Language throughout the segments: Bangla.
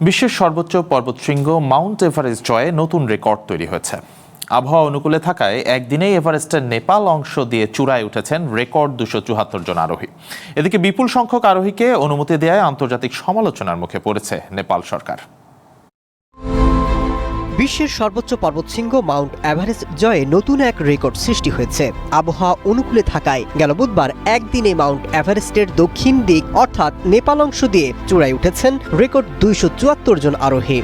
বিশ্বের সর্বোচ্চ পর্বতশৃঙ্গ মাউন্ট এভারেস্ট জয়ে নতুন রেকর্ড তৈরি হয়েছে। আবহাওয়া অনুকূলে থাকায় একদিনেই এভারেস্টের নেপাল অংশ দিয়ে চূড়ায় উঠেছেন রেকর্ড 274 জন আরোহী। এদিকে বিপুল সংখ্যক আরোহীকে অনুমতি দেওয়ায় আন্তর্জাতিক সমালোচনার মুখে পড়েছে নেপাল সরকার। বিশ্বের সর্বোচ্চ পর্বতশৃঙ্গ মাউন্ট এভারেস্ট জয়ে নতুন এক রেকর্ড সৃষ্টি হয়েছে। আবহাওয়া অনুকূলে থাকায় গেল বুধবার একদিনে মাউন্ট এভারেস্টের দক্ষিণ দিক অর্থাৎ নেপাল অংশ দিয়ে চূড়ায় উঠেছেন রেকর্ড 274 জন আরোহী।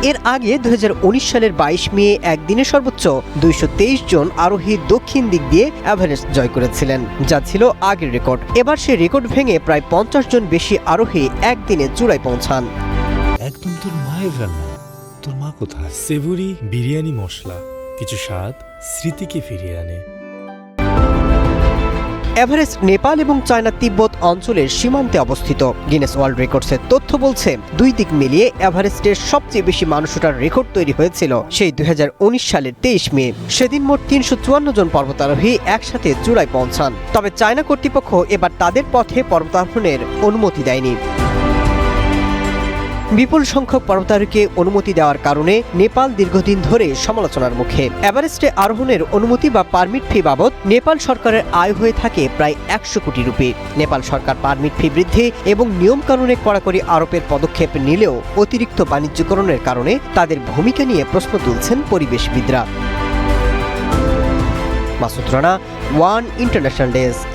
এর আগে 2019 সালের 22 মে একদিনে সর্বোচ্চ 223 জন আরোহী দক্ষিণ দিক দিয়ে এভারেস্ট জয় করেছিলেন, যা ছিল আগের রেকর্ড। এবার সেই রেকর্ড ভেঙে প্রায় 50 জন বেশি আরোহী একদিনে চূড়ায় পৌঁছান। একদম তোর মায়ের রান্না। তোর মা কোথায়? সেভুরি বিরিয়ানি মশলা কিছু স্বাদ স্মৃতিকে ফিরিয়ে আনে। এভারেস্ট নেপাল এবং চায়না তিব্বত অঞ্চলের সীমান্তে অবস্থিত। গিনেস ওয়ার্ল্ড রেকর্ডসের তথ্য বলছে, দুই দিক মিলিয়ে এভারেস্টের সবচেয়ে বেশি মানুষ ওঠার রেকর্ড তৈরি হয়েছিল সেই 2019 সালের 23 মে। সেদিন মোট 354 জন পর্বতারোহী একসাথে চূড়ায় পৌঁছান। তবে চায়না কর্তৃপক্ষ এবার তাদের পথে পর্বতারোহণের অনুমতি দেয়নি। বিপুল সংখ্যক পর্বতারোহীকে অনুমতি দেওয়ার কারণে নেপাল দীর্ঘদিন ধরে সমালোচনার মুখে। এভারেস্টে আরোহণের অনুমতি বা পারমিট ফি বাবদ নেপাল সরকারের আয় হয়ে থাকে প্রায় 100 কোটি রুপি। নেপাল সরকার পারমিট ফি বৃদ্ধি এবং নিয়মকানুনে কড়াকড়ি আরোপের পদক্ষেপ নিলেও অতিরিক্ত বাণিজ্যকরণের কারণে তাদের ভূমিকা নিয়ে প্রশ্ন তুলছেন পরিবেশবিদরা। Masud Rana, one international desk.